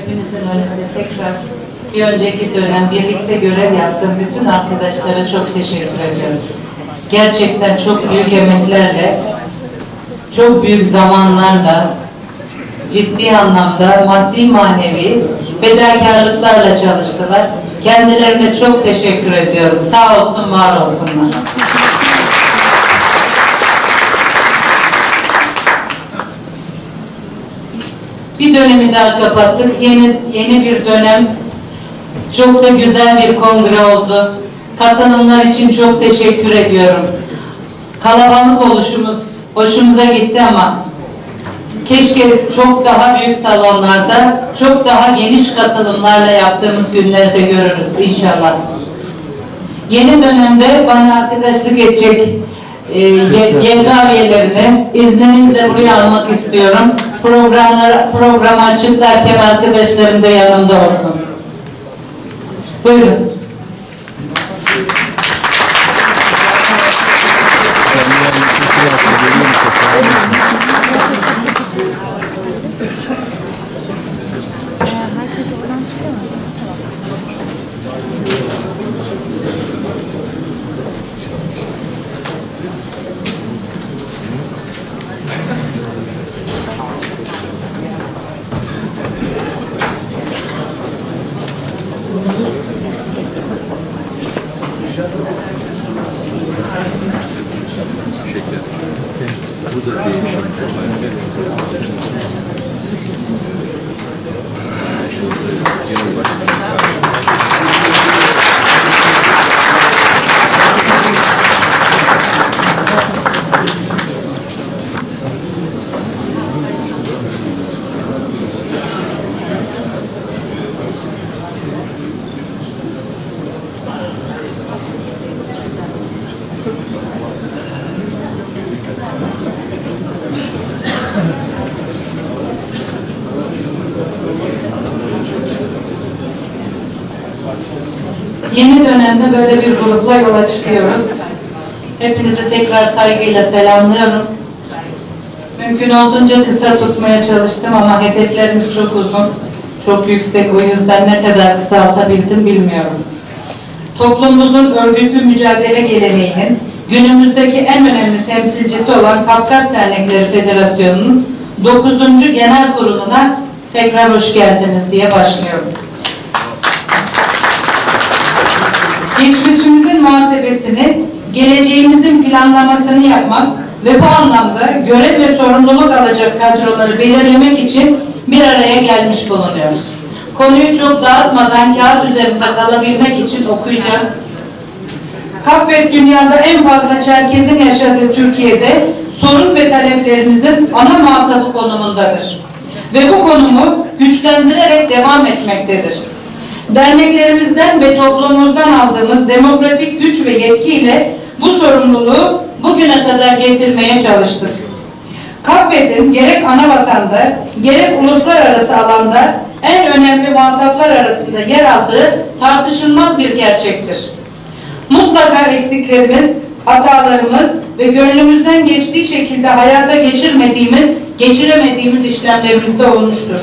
hepinizin önünde tekrar bir önceki dönem birlikte görev yaptığım bütün arkadaşlara çok teşekkür ediyorum. Gerçekten çok büyük emeklerle, çok büyük zamanlarla, ciddi anlamda maddi manevi fedakarlıklarla çalıştılar. Kendilerine çok teşekkür ediyorum. Sağ olsun, var olsunlar. Bir dönemi daha kapattık. Yeni bir dönem. Çok da güzel bir kongre oldu. Katılımlar için çok teşekkür ediyorum. Kalabalık oluşumuz hoşumuza gitti ama keşke çok daha büyük salonlarda, çok daha geniş katılımlarla yaptığımız günlerde görürüz inşallah. Yeni dönemde bana arkadaşlık edecek YK üyelerini izninizle buraya almak istiyorum. Programı açıklarken arkadaşlarım da yanımda olsun. Buyurun. Yeni dönemde böyle bir grupla yola çıkıyoruz. Hepinizi tekrar saygıyla selamlıyorum. Mümkün olduğunca kısa tutmaya çalıştım ama hedeflerimiz çok uzun, çok yüksek. O yüzden ne kadar kısaltabildim bilmiyorum. Toplumumuzun örgütlü mücadele geleneğinin günümüzdeki en önemli temsilcisi olan Kafkas Dernekleri Federasyonu'nun 9. Genel Kurulu'na tekrar hoş geldiniz diye başlıyorum. Geçmişimizin muhasebesini, geleceğimizin planlamasını yapmak ve bu anlamda görev ve sorumluluk alacak kadroları belirlemek için bir araya gelmiş bulunuyoruz. Konuyu çok dağıtmadan kağıt üzerinde kalabilmek için okuyacağım. Kafvet dünyada en fazla Çerkez'in yaşadığı Türkiye'de sorun ve taleplerimizin ana muhatabı konumundadır. Ve bu konumu güçlendirerek devam etmektedir. Derneklerimizden ve toplumumuzdan aldığımız demokratik güç ve yetkiyle bu sorumluluğu bugüne kadar getirmeye çalıştık. Kafvet'in gerek ana vatanda gerek uluslararası alanda en önemli muhataplar arasında yer aldığı tartışılmaz bir gerçektir. Mutlaka eksiklerimiz, hatalarımız ve gönlümüzden geçtiği şekilde hayata geçiremediğimiz işlemlerimiz de olmuştur.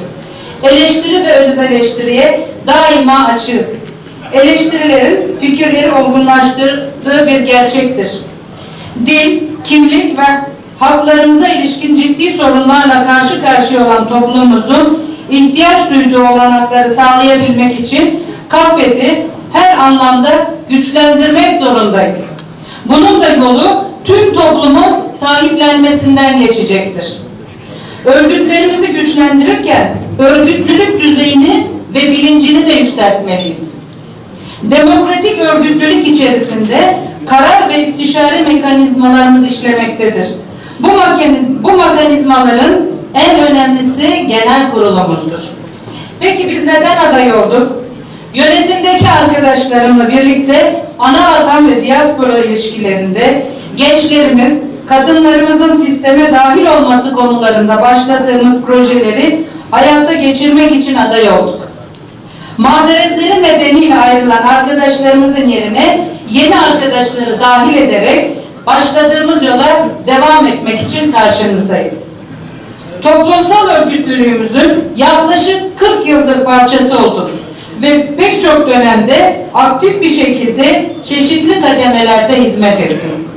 Eleştiri ve öz eleştiriye daima açığız. Eleştirilerin fikirleri olgunlaştırdığı bir gerçektir. Dil, kimlik ve haklarımıza ilişkin ciddi sorunlarla karşı karşıya olan toplumumuzun ihtiyaç duyduğu olanakları sağlayabilmek için Kafvet'i her anlamda güçlendirmek zorundayız. Bunun da yolu tüm toplumun sahiplenmesinden geçecektir. Örgütlerimizi güçlendirirken örgütlülük düzeyini ve bilincini de yükseltmeliyiz. Demokratik örgütlülük içerisinde karar ve istişare mekanizmalarımız işlemektedir. Bu mekanizmaların en önemlisi genel kurulumuzdur. Peki biz neden aday olduk? Yönetimdeki arkadaşlarımla birlikte ana vatan ve diaspora ilişkilerinde gençlerimiz, kadınlarımızın sisteme dahil olması konularında başlattığımız projeleri hayata geçirmek için aday olduk. Mazeretleri nedeniyle ayrılan arkadaşlarımızın yerine yeni arkadaşları dahil ederek başladığımız yola devam etmek için karşınızdayız. toplumsal örgütlülüğümüzün yaklaşık 40 yıldır parçası olduk ve pek çok dönemde aktif bir şekilde çeşitli kademelerde hizmet ettim.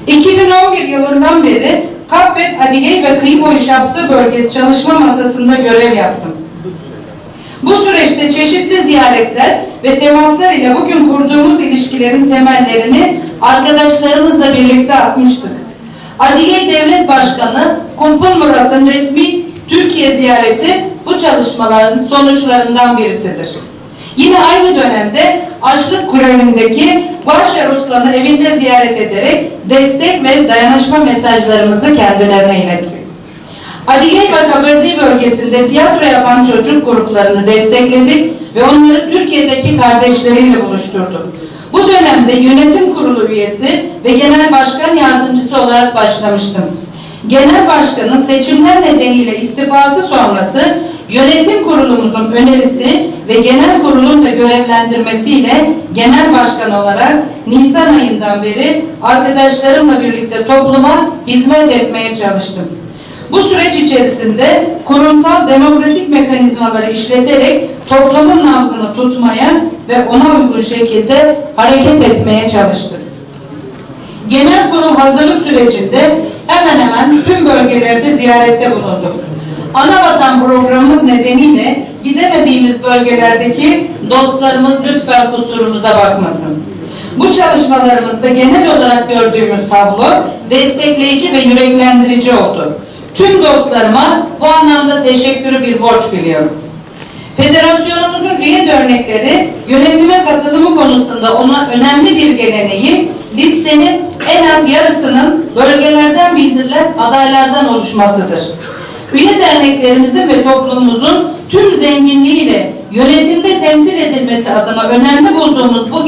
2011 yılından beri Kaffet, Adigey ve Kıyı Boyu Şapsı Bölgesi Çalışma Masası'nda görev yaptım. Bu süreçte çeşitli ziyaretler ve temaslar ile bugün kurduğumuz ilişkilerin temellerini arkadaşlarımızla birlikte atmıştık. Adigey Devlet Başkanı Kumpul Murat'ın resmi Türkiye ziyareti bu çalışmaların sonuçlarından birisidir. Yine aynı dönemde Açlık Kulevi'ndeki Varşa Ruslan'ı evinde ziyaret ederek destek ve dayanışma mesajlarımızı kendilerine ilettik. Adigey ve Kabırdi bölgesinde tiyatro yapan çocuk gruplarını destekledik ve onları Türkiye'deki kardeşleriyle buluşturduk. Bu dönemde yönetim kurulu üyesi ve genel başkan yardımcısı olarak başlamıştım. Genel başkanın seçimler nedeniyle istifası sonrası yönetim kurulumuzun önerisi ve genel kurulun da görevlendirmesiyle genel başkan olarak Nisan ayından beri arkadaşlarımla birlikte topluma hizmet etmeye çalıştım. Bu süreç içerisinde kurumsal demokratik mekanizmaları işleterek toplumun nabzını tutmaya ve ona uygun şekilde hareket etmeye çalıştık. Genel kurul hazırlık sürecinde hemen hemen tüm bölgelerde ziyarette bulunduk. Anavatan programımız nedeniyle gidemediğimiz bölgelerdeki dostlarımız lütfen kusurumuza bakmasın. Bu çalışmalarımızda genel olarak gördüğümüz tablo destekleyici ve yüreklendirici oldu. Tüm dostlarıma bu anlamda teşekkürü bir borç biliyorum. Federasyonumuzun üye dernekleri yönetime katılımı konusunda ona önemli bir geleneği listenin en az yarısının bölgelerden bildirilen adaylardan oluşmasıdır. Üye derneklerimizin ve toplumumuzun tüm zenginliğiyle yönetimde temsil edilmesi adına önemli bulduğumuz bu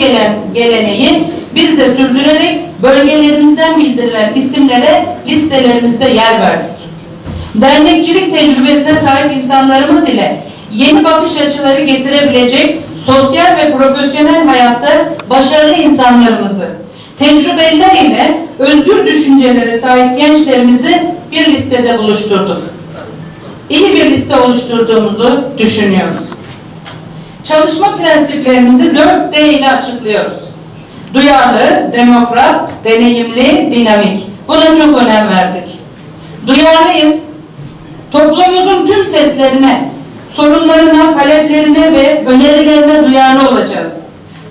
geleneği biz de sürdürerek bölgelerimizden bildirilen isimlere listelerimizde yer verdik. Dernekçilik tecrübesine sahip insanlarımız ile yeni bakış açıları getirebilecek sosyal ve profesyonel hayatta başarılı insanlarımızı, tecrübeliler ile özgür düşüncelere sahip gençlerimizi bir listede buluşturduk. İyi bir liste oluşturduğumuzu düşünüyoruz. Çalışma prensiplerimizi 4D ile açıklıyoruz. Duyarlı, demokrat, deneyimli, dinamik. Buna çok önem verdik. Duyarlıyız. Toplumumuzun tüm seslerine, sorunlarına, taleplerine ve önerilerine duyarlı olacağız.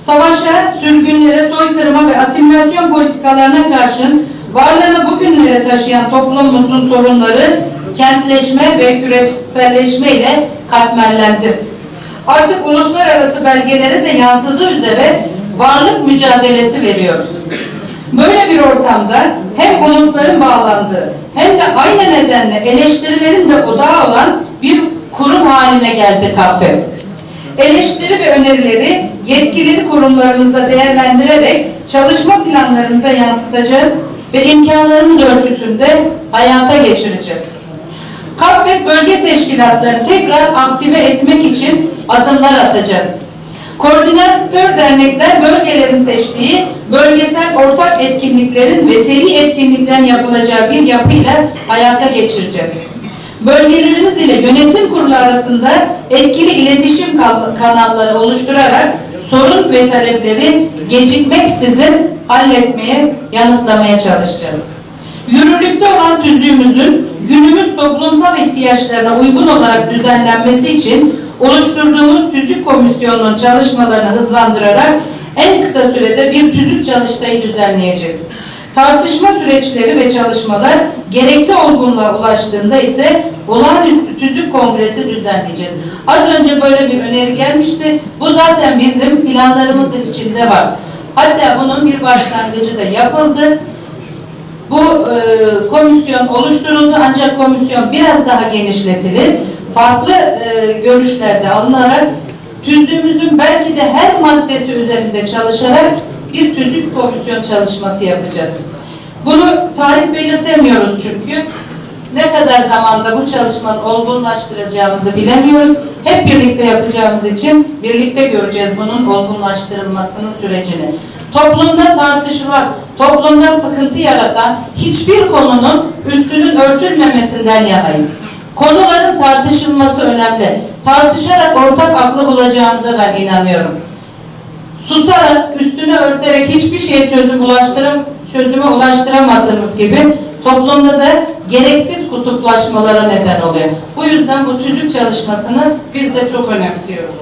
Savaşa, sürgünlere, soykırıma ve asimilasyon politikalarına karşın varlığını bugünlere taşıyan toplumumuzun sorunları kentleşme ve küreselleşme ile katmerlendi. Artık uluslararası belgelere de yansıdığı üzere varlık mücadelesi veriyoruz. Böyle bir ortamda hem umutların bağlandığı hem de aynı nedenle eleştirilerin de odağı olan bir kurum haline geldi Kaffet. Eleştiri ve önerileri yetkili kurumlarımızda değerlendirerek çalışma planlarımıza yansıtacağız ve imkanlarımız ölçüsünde hayata geçireceğiz. Kaffet bölge teşkilatlarını tekrar aktive etmek için adımlar atacağız. Koordinatör dernekler bölgelerin seçtiği bölgesel ortak etkinliklerin ve seri etkinliklerin yapılacağı bir yapıyla hayata geçireceğiz. Bölgelerimiz ile yönetim kurulu arasında etkili iletişim kanalları oluşturarak sorun ve talepleri gecikmeksizin halletmeye, yanıtlamaya çalışacağız. Yürürlükte olan tüzüğümüzün günümüz toplumsal ihtiyaçlarına uygun olarak düzenlenmesi için oluşturduğumuz tüzük komisyonunun çalışmalarını hızlandırarak en kısa sürede bir tüzük çalıştayı düzenleyeceğiz. Tartışma süreçleri ve çalışmalar gerekli olgunluğa ulaştığında ise olağanüstü tüzük kongresi düzenleyeceğiz. Az önce böyle bir öneri gelmişti. Bu zaten bizim planlarımızın içinde var. Hatta bunun bir başlangıcı da yapıldı. Bu komisyon oluşturuldu ancak komisyon biraz daha genişletilip farklı görüşlerde alınarak tüzüğümüzün belki de her maddesi üzerinde çalışarak bir tüzük komisyon çalışması yapacağız. Bunu tarih belirtemiyoruz çünkü. Ne kadar zamanda bu çalışmanın olgunlaştıracağımızı bilemiyoruz. Hep birlikte yapacağımız için birlikte göreceğiz bunun olgunlaştırılmasının sürecini. Toplumda tartışılan, toplumda sıkıntı yaratan hiçbir konunun üstünün örtülmemesinden yanayım. Konuların tartışılması önemli. Tartışarak ortak aklı bulacağımıza ben inanıyorum. Susarak, üstüne örterek hiçbir şeye çözüme ulaştıramadığımız gibi toplumda da gereksiz kutuplaşmalara neden oluyor. Bu yüzden bu tüzük çalışmasını biz de çok önemsiyoruz.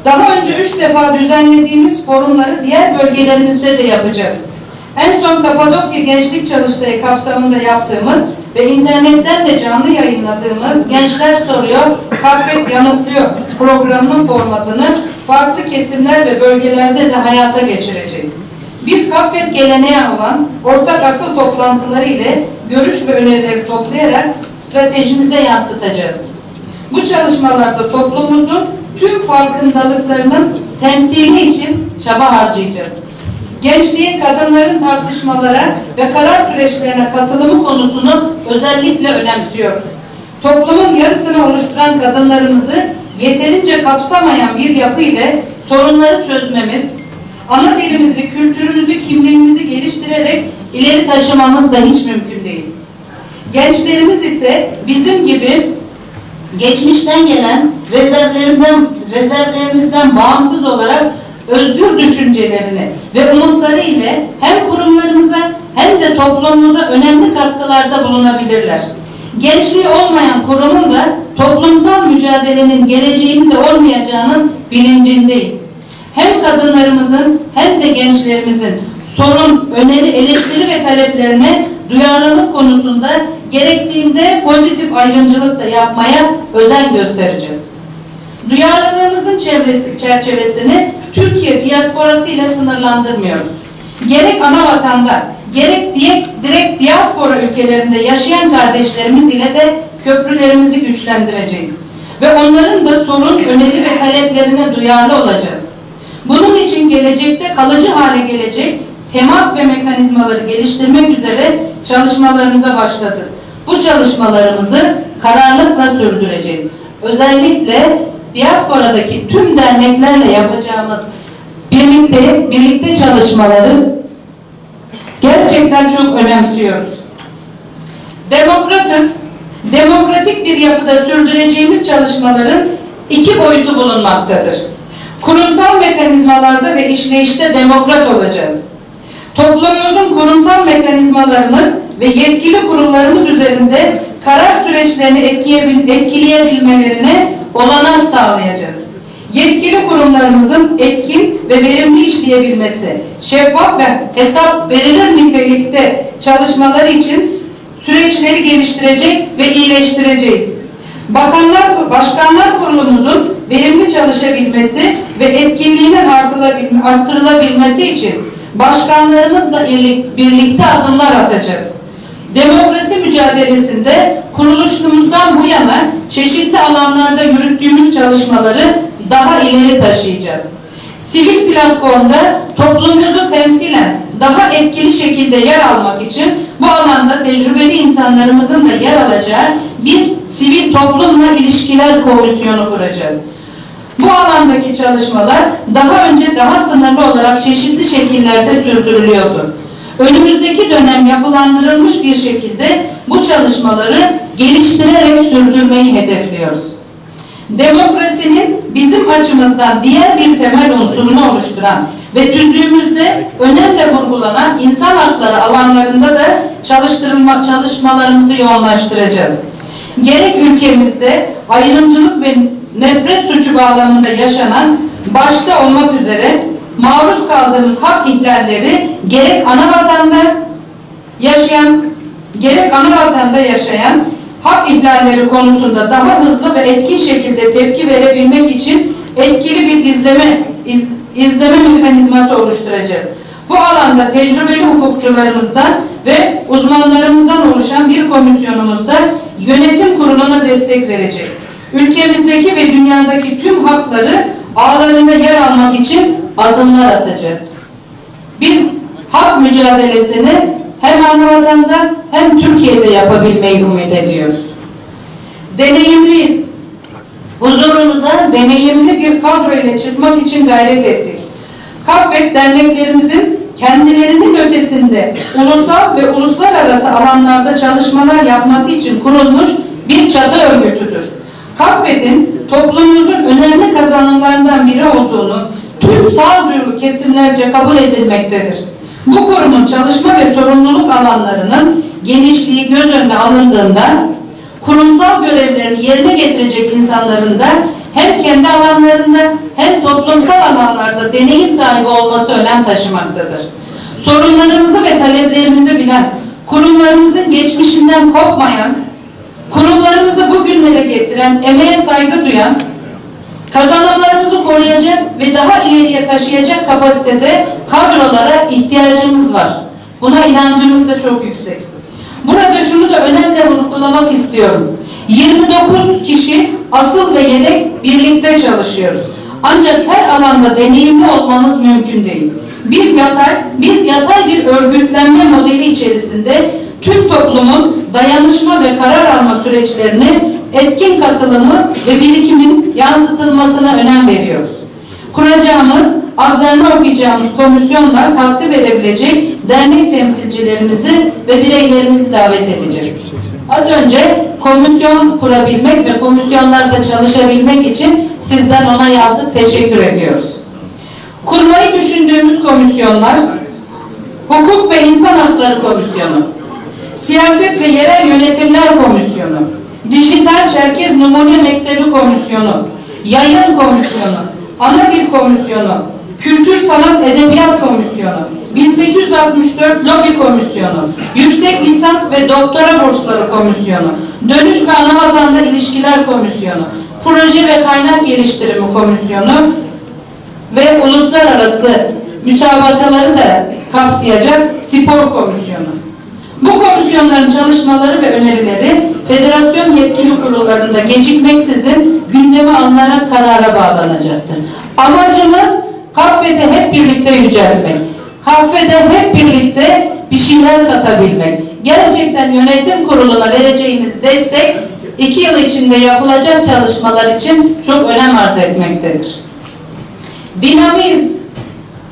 Daha önce 3 defa düzenlediğimiz forumları diğer bölgelerimizde de yapacağız. En son Kapadokya Gençlik Çalıştayı kapsamında yaptığımız ve internetten de canlı yayınladığımız Gençler Soruyor, Kaffet Yanıtlıyor programının formatını farklı kesimler ve bölgelerde de hayata geçireceğiz. Bir Kaffet geleneği olan ortak akıl toplantıları ile görüş ve önerileri toplayarak stratejimize yansıtacağız. Bu çalışmalarda toplumumuzun tüm farkındalıklarının temsili için çaba harcayacağız. Gençliğin, kadınların tartışmalara ve karar süreçlerine katılımı konusunu özellikle önemsiyoruz. Toplumun yarısını oluşturan kadınlarımızı yeterince kapsamayan bir yapı ile sorunları çözmemiz, ana dilimizi, kültürümüzü, kimliğimizi geliştirerek ileri taşımamız da hiç mümkün değil. Gençlerimiz ise bizim gibi geçmişten gelen rezervlerimizden bağımsız olarak özgür düşüncelerini ve umutları ile hem kurumlarımıza hem de toplumumuza önemli katkılarda bulunabilirler. Gençliği olmayan kurumun da toplumsal mücadelenin geleceğinin de olmayacağının bilincindeyiz. Hem kadınlarımızın hem de gençlerimizin sorun, öneri, eleştiri ve taleplerine duyarlılık konusunda gerektiğinde pozitif ayrımcılık da yapmaya özen göstereceğiz. Duyarlılığımızın çerçevesini Türkiye diasporası ile sınırlandırmıyoruz. Gerek ana vatanda, gerek direkt diaspora ülkelerinde yaşayan kardeşlerimiz ile de köprülerimizi güçlendireceğiz. Ve onların da sorun, öneri ve taleplerine duyarlı olacağız. Bunun için gelecekte kalıcı hale gelecek temas ve mekanizmaları geliştirmek üzere çalışmalarımıza başladık. Bu çalışmalarımızı kararlılıkla sürdüreceğiz. Özellikle diasporadaki tüm derneklerle yapacağımız birlikte çalışmaları gerçekten çok önemsiyoruz. Demokratız. Demokratik bir yapıda sürdüreceğimiz çalışmaların iki boyutu bulunmaktadır. Kurumsal mekanizmalarda ve işleyişte demokrat olacağız. Toplumumuzun kurumsal mekanizmalarımız ve yetkili kurullarımız üzerinde karar süreçlerini etkileyebilmelerine olanak sağlayacağız. Yetkili kurumlarımızın etkin ve verimli işleyebilmesi, şeffaf ve hesap verilir nitelikte çalışmaları için süreçleri geliştirecek ve iyileştireceğiz. Başkanlar Kurulumuzun verimli çalışabilmesi ve etkinliğinin artırılabilmesi için başkanlarımızla birlikte adımlar atacağız. Demokrasi mücadelesinde kuruluşumuzdan bu yana çeşitli alanlarda yürüttüğümüz çalışmaları daha ileri taşıyacağız. Sivil platformda toplumumuzu temsilen daha etkili şekilde yer almak için bu alanda tecrübeli insanlarımızın da yer alacağı bir sivil toplumla ilişkiler komisyonu kuracağız. Bu alandaki çalışmalar daha önce daha sınırlı olarak çeşitli şekillerde sürdürülüyordu. Önümüzdeki dönem yapılandırılmış bir şekilde bu çalışmaları geliştirerek sürdürmeyi hedefliyoruz. Demokrasinin bizim açımızdan diğer bir temel unsurunu oluşturan ve tüzüğümüzde önemli vurgulanan insan hakları alanlarında da çalışmalarımızı yoğunlaştıracağız. Gerek ülkemizde ayrımcılık ve nefret suçu bağlamında yaşanan, başta olmak üzere maruz kaldığımız hak ihlalleri gerek ana vatanda yaşayan hak ihlalleri konusunda daha hızlı ve etkin şekilde tepki verebilmek için etkili bir izleme mekanizması oluşturacağız. Bu alanda tecrübeli hukukçularımızdan ve uzmanlarımızdan oluşan bir komisyonumuzda yönetim kuruluna destek verecek. Ülkemizdeki ve dünyadaki tüm hakları ağlarında yer almak için adımlar atacağız. Biz hak mücadelesini hem anavatanda hem Türkiye'de yapabilmeyi ümit ediyoruz. Deneyimliyiz. Huzurunuza deneyimli bir kadro ile çıkmak için gayret ettik. Kaffet derneklerimizin kendilerinin ötesinde ulusal ve uluslararası alanlarda çalışmalar yapması için kurulmuş bir çatı örgütüdür. KAFVED'in toplumumuzun önemli kazanımlarından biri olduğunu tüm sağduyulu kesimlerce kabul edilmektedir. Bu kurumun çalışma ve sorumluluk alanlarının genişliği göz önüne alındığında kurumsal görevlerini yerine getirecek insanların da hem kendi alanlarında hem toplumsal alanlarda deneyim sahibi olması önem taşımaktadır. Sorunlarımızı ve taleplerimizi bilen, kurumlarımızın geçmişinden kopmayan, kurumlarımızı bugünlere getiren, emeğe saygı duyan, kazanımlarımızı koruyacak ve daha ileriye taşıyacak kapasitede kadrolara ihtiyacımız var. Buna inancımız da çok yüksek. Burada şunu da önemli vurgulamak istiyorum. 29 kişi asıl ve yedek birlikte çalışıyoruz. Ancak her alanda deneyimli olmamız mümkün değil. Biz yatay bir örgütlenme modeli içerisinde tüm toplumun dayanışma ve karar alma süreçlerini etkin katılımı ve birikimin yansıtılmasına önem veriyoruz. Kuracağımız, adlarını okuyacağımız komisyonla katkı verebilecek dernek temsilcilerimizi ve bireylerimizi davet edeceğiz. Az önce komisyon kurabilmek ve komisyonlarda çalışabilmek için sizden onay aldık, teşekkür ediyoruz. Kurmayı düşündüğümüz komisyonlar, Hukuk ve İnsan Hakları Komisyonu, Siyaset ve Yerel Yönetimler Komisyonu, Dijital Çerkez Numune Mektebi Komisyonu, Yayın Komisyonu, Ana Dil Komisyonu, Kültür Sanat Edebiyat Komisyonu, 1864 Lobi Komisyonu, Yüksek Lisans ve Doktora Bursları Komisyonu, Dönüş ve Anavatan'da İlişkiler Komisyonu, Proje ve Kaynak Geliştirimi Komisyonu ve uluslararası müsabakaları da kapsayacak Spor Komisyonu. Bu komisyonların çalışmaları ve önerileri federasyon yetkili kurullarında gecikmeksizin gündeme alınarak karara bağlanacaktır. Amacımız KAFVED'e hep birlikte yüceltmek. KAFVED'e hep birlikte bir şeyler katabilmek. Gerçekten yönetim kuruluna vereceğiniz destek 2 yıl içinde yapılacak çalışmalar için çok önem arz etmektedir. Dinamiz,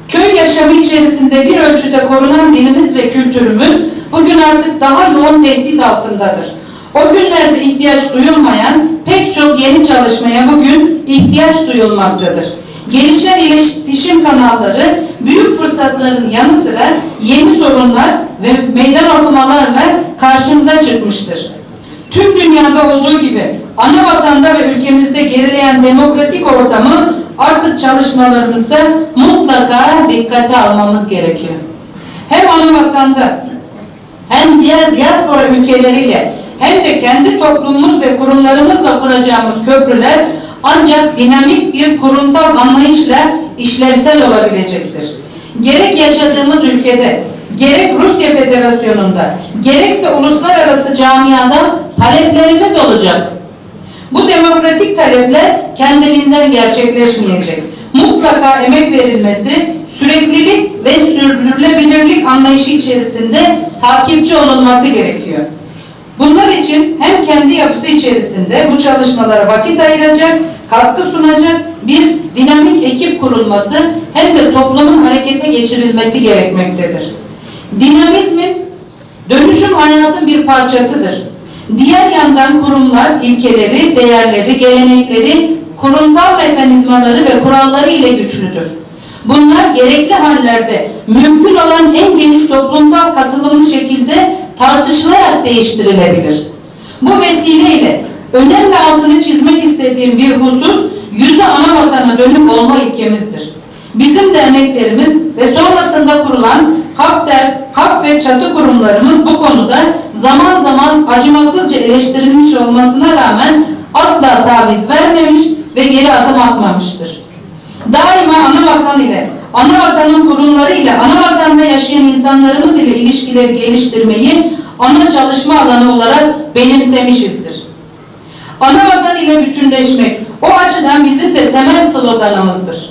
köy yaşamı içerisinde bir ölçüde korunan dilimiz ve kültürümüz bugün artık daha yoğun tehdit altındadır. O günlerde ihtiyaç duyulmayan pek çok yeni çalışmaya bugün ihtiyaç duyulmaktadır. Gelişen iletişim kanalları büyük fırsatların yanı sıra yeni sorunlar ve meydan okumalarla karşımıza çıkmıştır. Tüm dünyada olduğu gibi ana vatanda ve ülkemizde gerileyen demokratik ortamı artık çalışmalarımızda mutlaka dikkate almamız gerekiyor. Hem ana vatanda hem diğer diaspora ülkeleriyle hem de kendi toplumumuz ve kurumlarımızla kuracağımız köprüler ancak dinamik bir kurumsal anlayışla işlevsel olabilecektir. Gerek yaşadığımız ülkede, gerek Rusya Federasyonu'nda, gerekse uluslararası camiada taleplerimiz olacak. Bu demokratik talepler kendiliğinden gerçekleşmeyecek. Mutlaka emek verilmesi, süreklilik ve sürdürülebilirlik anlayışı içerisinde takipçi olunması gerekiyor. Bunlar için hem kendi yapısı içerisinde bu çalışmalara vakit ayıracak, katkı sunacak bir dinamik ekip kurulması hem de toplumun harekete geçirilmesi gerekmektedir. Dinamizmin dönüşüm hayatın bir parçasıdır. Diğer yandan kurumlar ilkeleri, değerleri, gelenekleri, kurumsal mekanizmaları ve kuralları ile güçlüdür. Bunlar gerekli hallerde mümkün olan en geniş toplumsal katılımlı şekilde tartışılarak değiştirilebilir. Bu vesileyle önemli altını çizmek istediğim bir husus yüzü ana vatana dönük olma ilkemizdir. Bizim derneklerimiz ve sonrasında kurulan KAF ve çatı kurumlarımız bu konuda zaman zaman acımasızca eleştirilmiş olmasına rağmen asla taviz vermemiş ve geri adım atmamıştır. Daima ana vatan ile, ana vatanın kurumları ile, ana vatanda yaşayan insanlarımız ile ilişkileri geliştirmeyi ana çalışma alanı olarak benimsemişizdir. Ana vatan ile bütünleşmek o açıdan bizim de temel sloganımızdır.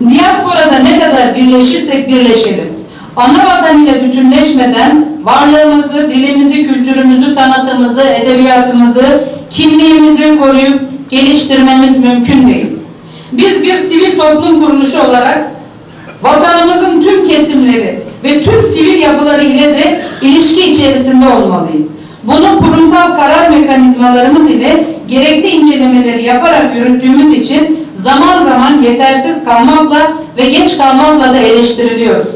Diasporada ne kadar birleşirsek birleşelim. Ana vatan ile bütünleşmeden varlığımızı, dilimizi, kültürümüzü, sanatımızı, edebiyatımızı, kimliğimizi koruyup geliştirmemiz mümkün değil. Biz bir sivil toplum kuruluşu olarak vatanımızın tüm kesimlerine kesimleri ve tüm sivil yapıları ile de ilişki içerisinde olmalıyız. Bunu kurumsal karar mekanizmalarımız ile gerekli incelemeleri yaparak yürüttüğümüz için zaman zaman yetersiz kalmakla ve geç kalmakla da eleştiriliyoruz.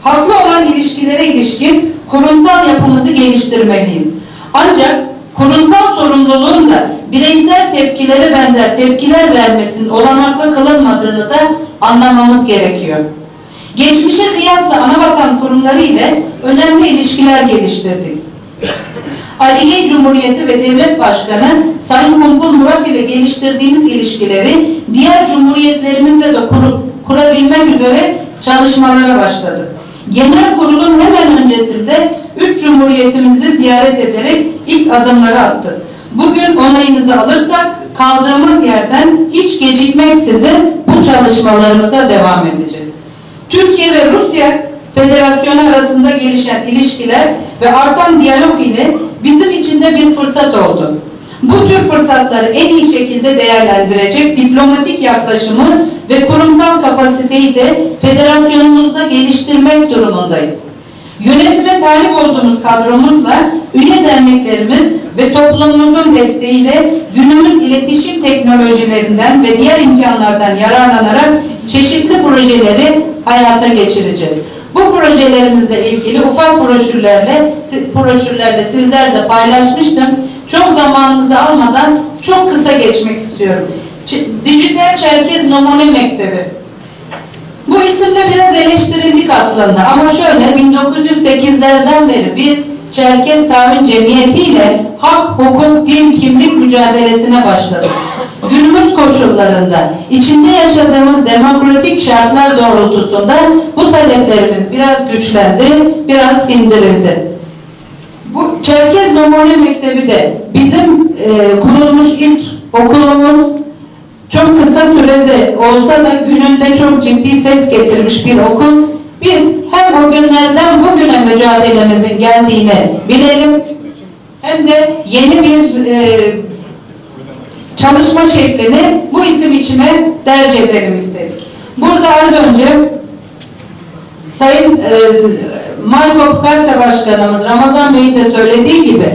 Haklı olan ilişkilere ilişkin kurumsal yapımızı geliştirmeliyiz. Ancak kurumsal sorumluluğun da bireysel tepkilere benzer tepkiler vermesinin olanaklı kılınmadığını da anlamamız gerekiyor. Geçmişe kıyasla anavatan kurumları ile önemli ilişkiler geliştirdik. Aliye Cumhuriyeti ve Devlet Başkanı Sayın Kumpul Murat ile geliştirdiğimiz ilişkileri diğer cumhuriyetlerimizle de kurabilmek üzere çalışmalara başladık. Genel kurulun hemen öncesinde 3 cumhuriyetimizi ziyaret ederek ilk adımları attık. Bugün onayınızı alırsak kaldığımız yerden hiç gecikmeksizin bu çalışmalarımıza devam edeceğiz. Türkiye ve Rusya Federasyonu arasında gelişen ilişkiler ve artan diyalog ile bizim için de bir fırsat oldu. Bu tür fırsatları en iyi şekilde değerlendirecek diplomatik yaklaşımı ve kurumsal kapasiteyi de federasyonumuzda geliştirmek durumundayız. Yönetime talip olduğumuz kadromuzla üye derneklerimiz ve toplumumuzun desteğiyle günümüz iletişim teknolojilerinden ve diğer imkanlardan yararlanarak çeşitli projeleri hayata geçireceğiz. Bu projelerimizle ilgili ufak broşürlerle sizlerle paylaşmıştım. Çok zamanınızı almadan çok kısa geçmek istiyorum. Dijital Çerkez Numune Mektebi. Bu isimle biraz eleştirildik aslında ama şöyle 1908'lerden beri biz Çerkez Taahhüt Cemiyeti ile hak, hukuk, din, kimlik mücadelesine başladık. Günümüz koşullarında içinde yaşadığımız demokratik şartlar doğrultusunda bu taleplerimiz biraz güçlendi, biraz sindirildi. Bu Çerkez Numune Mektebi de bizim kurulmuş ilk okulumuz. Çok kısa sürede olsa da gününde çok ciddi ses getirmiş bir okul. Biz hem o günlerden bugüne mücadelemizin geldiğini bilelim hem de yeni bir çalışma şeklini bu isim içine derc edelim istedik. Burada az önce Sayın Maykop Kase Başkanımız Ramazan Bey'in de söylediği gibi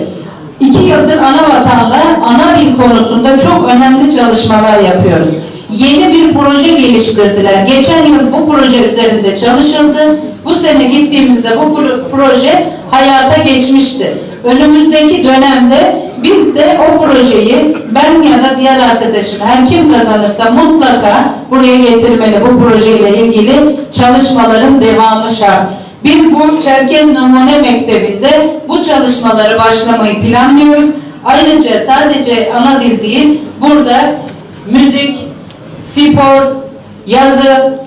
2 yıldır Anavatan'la ana dil konusunda çok önemli çalışmalar yapıyoruz. Yeni bir proje geliştirdiler. Geçen yıl bu proje üzerinde çalışıldı. Bu sene gittiğimizde bu proje hayata geçmişti. Önümüzdeki dönemde biz de o projeyi ben ya da diğer arkadaşım her kim kazanırsa mutlaka buraya getirmeli. Bu projeyle ilgili çalışmaların devamı şart. Biz bu Çerkez Numune Mektebi'nde bu çalışmaları başlamayı planlıyoruz. Ayrıca sadece ana dil değil, burada müzik, spor, yazı,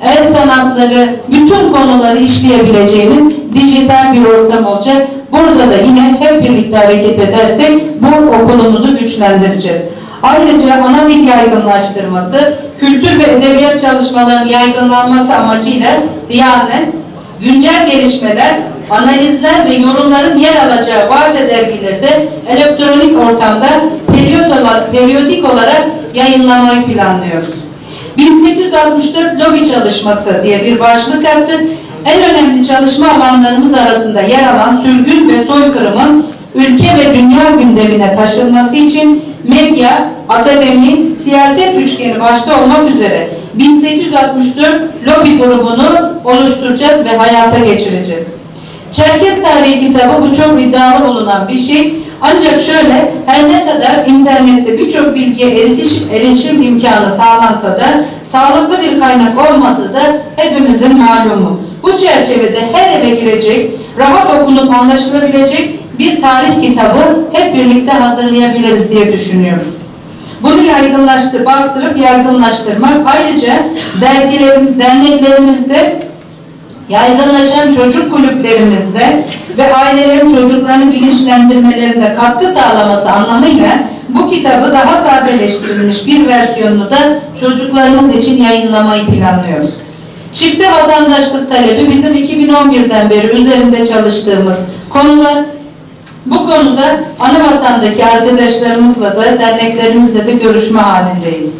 el sanatları, bütün konuları işleyebileceğimiz dijital bir ortam olacak. Burada da yine hep birlikte hareket edersek bu okulumuzu güçlendireceğiz. Ayrıca ana dil yaygınlaştırması, kültür ve edebiyat çalışmalarının yaygınlanması amacıyla Diyanet, güncel gelişmeler, analizler ve yorumların yer alacağı bazı dergilerde elektronik ortamda periyodik olarak yayınlamayı planlıyoruz. 1864 lobi çalışması diye bir başlık attık. En önemli çalışma alanlarımız arasında yer alan sürgün ve soykırımın ülke ve dünya gündemine taşınması için medya, akademi, siyaset üçgeni başta olmak üzere 1864 lobi grubunu oluşturacağız ve hayata geçireceğiz. Çerkez Tarihi kitabı bu çok iddialı bulunan bir şey. Ancak şöyle, her ne kadar internette birçok bilgiye erişim imkanı sağlansa da sağlıklı bir kaynak olmadığı da hepimizin malumu. Bu çerçevede her eve girecek, rahat okunup anlaşılabilecek bir tarih kitabı hep birlikte hazırlayabiliriz diye düşünüyoruz. Bunu bastırıp yaygınlaştırmak, ayrıca derneklerimizde, yaygınlaşan çocuk kulüplerimizde ve ailelerin çocuklarını bilinçlendirmelerinde katkı sağlaması anlamıyla bu kitabı daha sadeleştirilmiş bir versiyonunu da çocuklarımız için yayınlamayı planlıyoruz. Çifte vatandaşlık talebi bizim 2011'den beri üzerinde çalıştığımız konular. Bu konuda Anavatan'daki arkadaşlarımızla da derneklerimizle de görüşme halindeyiz.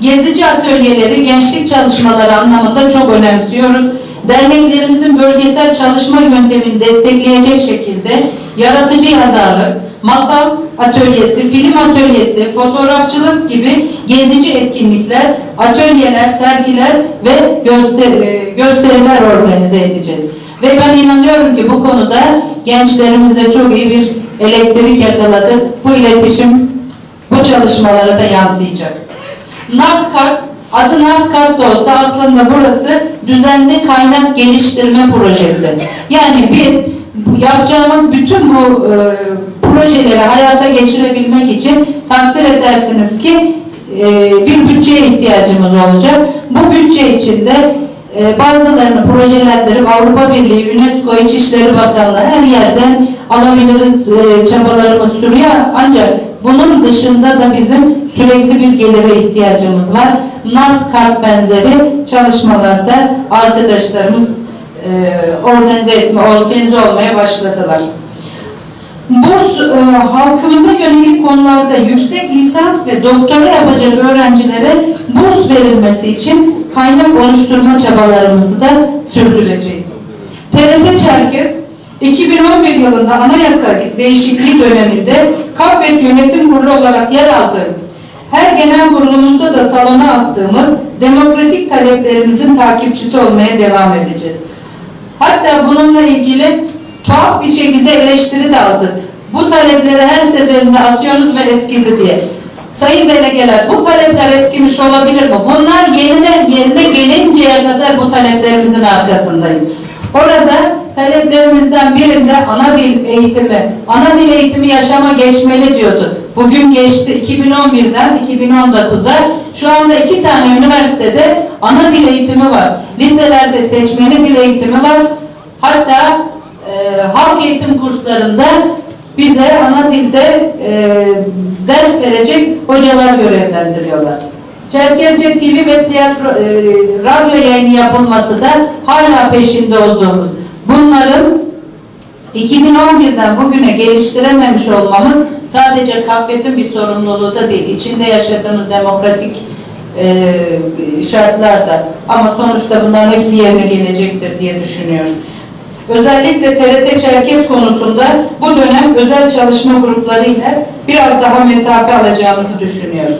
Gezici atölyeleri, gençlik çalışmaları anlamında çok önemsiyoruz. derneklerimizin bölgesel çalışma yöntemini destekleyecek şekilde yaratıcı yazarlık, masal atölyesi, film atölyesi, fotoğrafçılık gibi gezici etkinlikler, atölyeler, sergiler ve gösteriler organize edeceğiz. Ve ben inanıyorum ki bu konuda gençlerimizle çok iyi bir elektrik yakaladık. Bu iletişim bu çalışmalara da yansıyacak. Nartkart, adı Nartkart da olsa aslında burası düzenli kaynak geliştirme projesi. Yani biz yapacağımız bütün bu projeleri hayata geçirebilmek için takdir edersiniz ki bir bütçeye ihtiyacımız olacak. Bu bütçe içinde bazılarını projelendirip Avrupa Birliği, UNESCO, İçişleri Bakanlığı her yerden alabiliriz, çabalarımız sürüyor. Ancak bunun dışında da bizim sürekli bir gelire ihtiyacımız var. Nartkart benzeri çalışmalarda arkadaşlarımız organize olmaya başladılar. Burs, halkımıza yönelik konularda yüksek lisans ve doktora yapacak öğrencilere burs verilmesi için kaynak oluşturma çabalarımızı da sürdüreceğiz. TRT Çerkez, 2011 yılında anayasa değişikliği döneminde KAFET Yönetim Kurulu olarak yer aldı. Her genel kurulumuzda da salona astığımız demokratik taleplerimizin takipçisi olmaya devam edeceğiz. Hatta bununla ilgili tuhaf bir şekilde eleştiri de aldık. Bu talepleri her seferinde asıyorsunuz ve eskidi diye. Sayın delegeler, bu talepler eskimiş olabilir mi? Bunlar yerine gelinceye kadar bu taleplerimizin arkasındayız. Orada taleplerimizden birinde ana dil eğitimi, ana dil eğitimi yaşama geçmeli diyordu. Bugün geçti 2011'den 2019'a. Şu anda 2 tane üniversitede ana dil eğitimi var. Liselerde seçmeli dil eğitimi var. Hatta halk eğitim kurslarında bize ana dilde ders verecek hocalar görevlendiriyorlar. Çerkezce TV ve tiyatro, radyo yayını yapılması da hala peşinde olduğumuz. Bunların 2011'den bugüne geliştirememiş olmamız sadece KAFET'in bir sorumluluğu da değil. İçinde yaşadığımız demokratik şartlarda. Ama sonuçta bunların hepsi yerine gelecektir diye düşünüyorum. Özellikle TRT Çerkez konusunda bu dönem özel çalışma gruplarıyla biraz daha mesafe alacağımızı düşünüyoruz.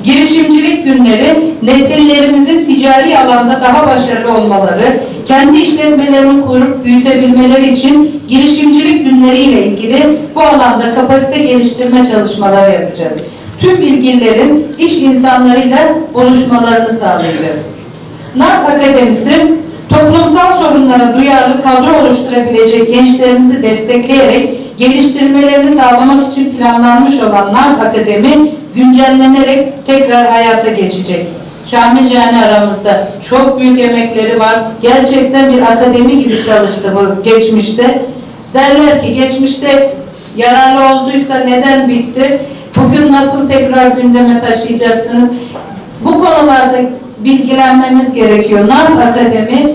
Girişimcilik günleri nesillerimizin ticari alanda daha başarılı olmaları, kendi işletmelerini kurup büyütebilmeleri için girişimcilik günleriyle ilgili bu alanda kapasite geliştirme çalışmaları yapacağız. Tüm ilgililerin iş insanlarıyla buluşmalarını sağlayacağız. NART Akademisi, toplumsal sorunlara duyarlı kadro oluşturabilecek gençlerimizi destekleyerek geliştirmelerini sağlamak için planlanmış olan NART Akademi güncellenerek tekrar hayata geçecek. Şamil Cani aramızda çok büyük emekleri var. Gerçekten bir akademi gibi çalıştı bu geçmişte. Derler ki geçmişte yararlı olduysa neden bitti? Bugün nasıl tekrar gündeme taşıyacaksınız? Bu konularda bilgilenmemiz gerekiyor. NART Akademi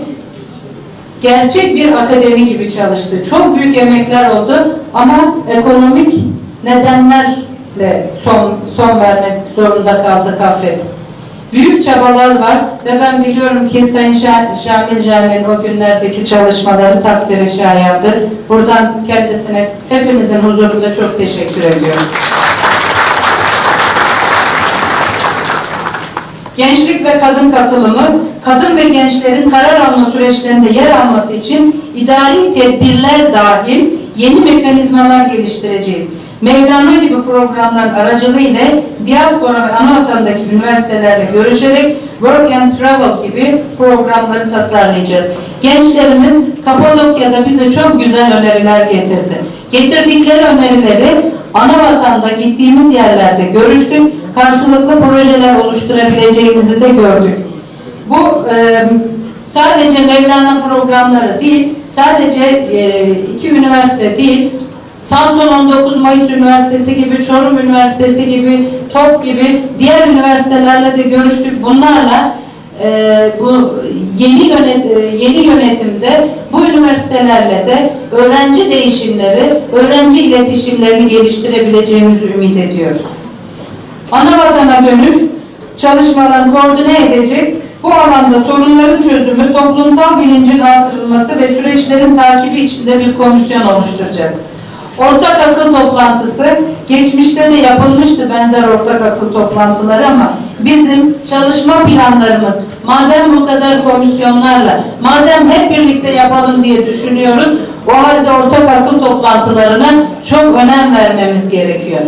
gerçek bir akademi gibi çalıştı. Çok büyük emekler oldu ama ekonomik nedenlerle son vermek zorunda kaldı KAFET. Büyük çabalar var ve ben biliyorum ki Sayın Şamil Cani'nin o günlerdeki çalışmaları takdire şayandır. Buradan kendisine hepimizin huzurunda çok teşekkür ediyorum. Gençlik ve kadın katılımı, kadın ve gençlerin karar alma süreçlerinde yer alması için idari tedbirler dahil yeni mekanizmalar geliştireceğiz. Mevlana gibi programlar aracılığıyla diaspora ve ana vatandaki üniversitelerle görüşerek Work and Travel gibi programları tasarlayacağız. Gençlerimiz Kapadokya'da bize çok güzel öneriler getirdi. Getirdikleri önerileri ana vatanda gittiğimiz yerlerde görüştük. Karşılıklı projeler oluşturabileceğimizi de gördük. Bu sadece Mevlana programları değil, sadece 2 üniversite değil, Samsun 19 Mayıs Üniversitesi gibi, Çorum Üniversitesi gibi, TOP gibi diğer üniversitelerle de görüştük. Bunlarla bu yeni yönetimde bu üniversitelerle de öğrenci değişimleri, öğrenci iletişimlerini geliştirebileceğimizi ümit ediyoruz. Ana vatana dönüş çalışmalarını koordine edecek Bu alanda sorunların çözümü, toplumsal bilincin artırılması ve süreçlerin takibi içinde bir komisyon oluşturacağız. Ortak akıl toplantısı, geçmişte de yapılmıştı benzer ortak akıl toplantıları ama bizim çalışma planlarımız, madem bu kadar komisyonlarla, madem hep birlikte yapalım diye düşünüyoruz, o halde ortak akıl toplantılarına çok önem vermemiz gerekiyor.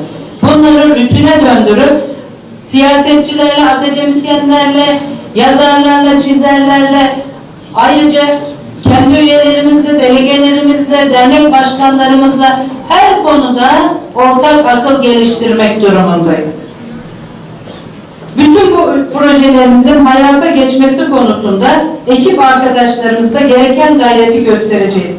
Bunları rutine döndürüp, siyasetçilerle, akademisyenlerle, yazarlarla, çizerlerle, ayrıca kendi üyelerimizle, delegelerimizle, dernek başkanlarımızla her konuda ortak akıl geliştirmek durumundayız. Bütün bu projelerimizin hayata geçmesi konusunda ekip arkadaşlarımızla gereken gayreti göstereceğiz.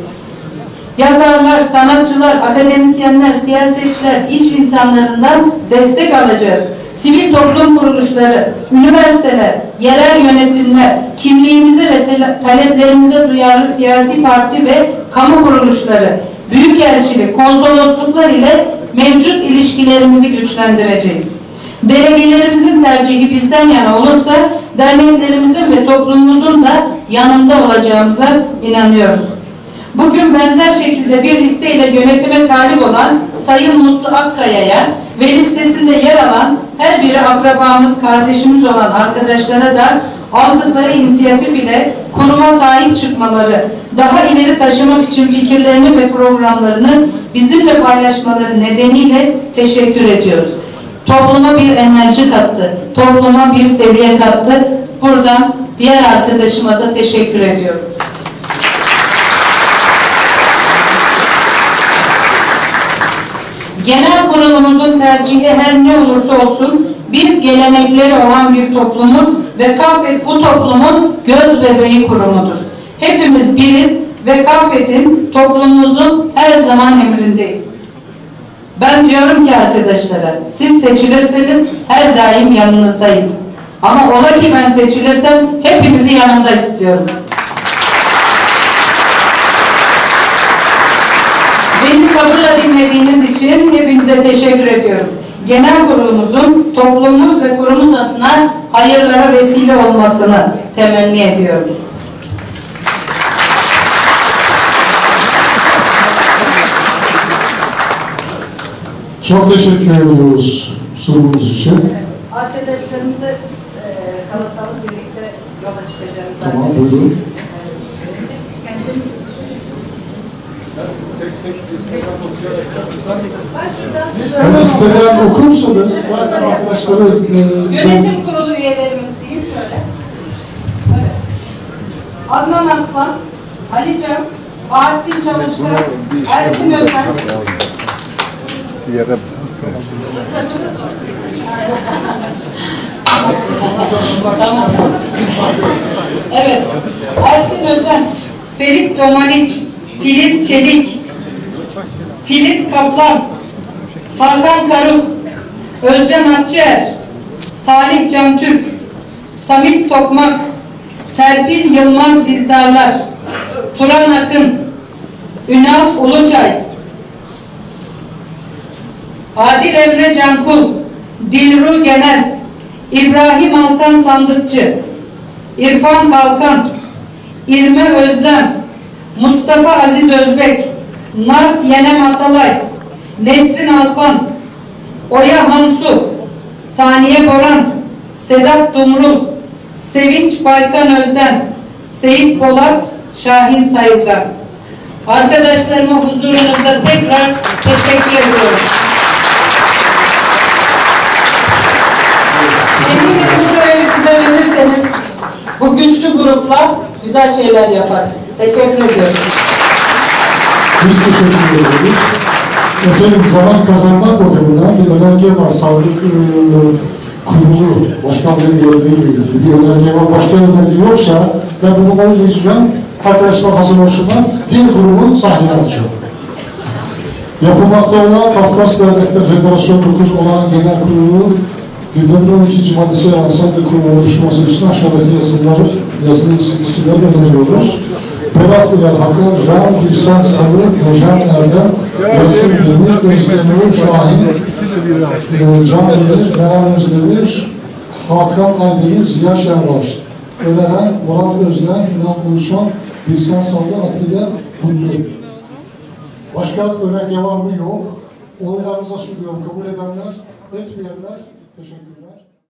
Yazarlar, sanatçılar, akademisyenler, siyasetçiler, iş insanlarından destek alacağız. Sivil toplum kuruluşları, üniversiteler, yerel yönetimler, kimliğimize ve taleplerimize duyarlı siyasi parti ve kamu kuruluşları, büyükelçilik, konsolosluklar ile mevcut ilişkilerimizi güçlendireceğiz. Delegelerimizin tercihi bizden yana olursa, derneklerimizin ve toplumumuzun da yanında olacağımıza inanıyoruz. Bugün benzer şekilde bir listeyle yönetime talip olan Sayın Mutlu Akkaya'ya ve listesinde yer alan her biri akrabamız, kardeşimiz olan arkadaşlara da aldıkları inisiyatif ile kuruma sahip çıkmaları, daha ileri taşımak için fikirlerini ve programlarını bizimle paylaşmaları nedeniyle teşekkür ediyoruz. Topluma bir enerji kattı, topluma bir seviye kattı. Buradan diğer arkadaşıma da teşekkür ediyorum. Genel kurulumuzun tercihi her ne olursa olsun biz gelenekleri olan bir toplumuz ve KAFET bu toplumun göz bebeği kurumudur. Hepimiz biriz ve KAFET'in toplumumuzun her zaman emrindeyiz. Ben diyorum ki arkadaşlara, siz seçilirseniz her daim yanınızdayım. Ama ola ki ben seçilirsem hepinizi yanımda istiyorum. Beni sabırla dinlediğiniz için hepinize teşekkür ediyorum. Genel kurulumuzun toplumumuz ve kurumumuz adına hayırlara vesile olmasını temenni ediyorum. Çok teşekkür ediyoruz sunumunuz için. Evet. Arkadaşlarımızı tanıtalım, birlikte yola çıkacağız. Tamam, buyurun. Yani isteden okursanız zaten arkadaşları... Yönetim kurulu üyelerimiz diyeyim şöyle. Evet. Adnan Aslan, Ali Can, Bahattin Çalışkan, Ersin Özden. Bir yere... Tamam. Evet. Ersin Özen, Ferit Domaniç, Filiz Çelik, Filiz Kaplan, Hakan Karuk, Özcan Akçer, Salih Cantürk, Samit Tokmak, Serpil Yılmaz Dizdarlar, Turan Akın, Ünal Uluçay, Adil Emre Cankul, Dilru Genel, İbrahim Alkan Sandıkçı, İrfan Kalkan, İrme Özlem, Mustafa Aziz Özbek, Nart Yenem Atalay, Nesrin Alpan, Oya Hansu, Saniye Boran, Sedat Dumrul, Sevinç Baykan Özden, Seyit Polat, Şahin Sayılgan. Arkadaşlarıma huzurunuzda tekrar teşekkür ediyorum. Eminim bu görevi güzel verirseniz bu güçlü grupla güzel şeyler yaparız. Teşekkür ediyorum. Biz teşekkür ediyoruz. Efendim zaman kazanmak bakımından bir önerge var. Sağlık kurulu başkanların göreviyle ilgili bir önerge var. Başka önerge yoksa ben bunu oynayacağım. Arkadaşlar hazır olsunlar. Bir grubu sahneye alacağım. Yapılmakta olan Kafkas Dernekler Federasyon 9 olan genel kurulu gündemde 12. maddesi yansıyan bir kurum oluşması için aşağıdaki yazılı isimleri öneriyoruz. Berat Uyar, Hakan Can, Gülsen Sarı, Necan Erdem, Yasin Demir, Özdemir Şahin, Can Demir, Meral Özdemir, Hakan Aydemir, Ziya Şerbaş. Öneren Murat Özden, İnan Uluçan, Bilsen Sallı, Atilla Mutlu. Başka önerge var mı? Yok. Oylarınıza sunuyorum. Kabul edenler, etmeyenler. Teşekkürler.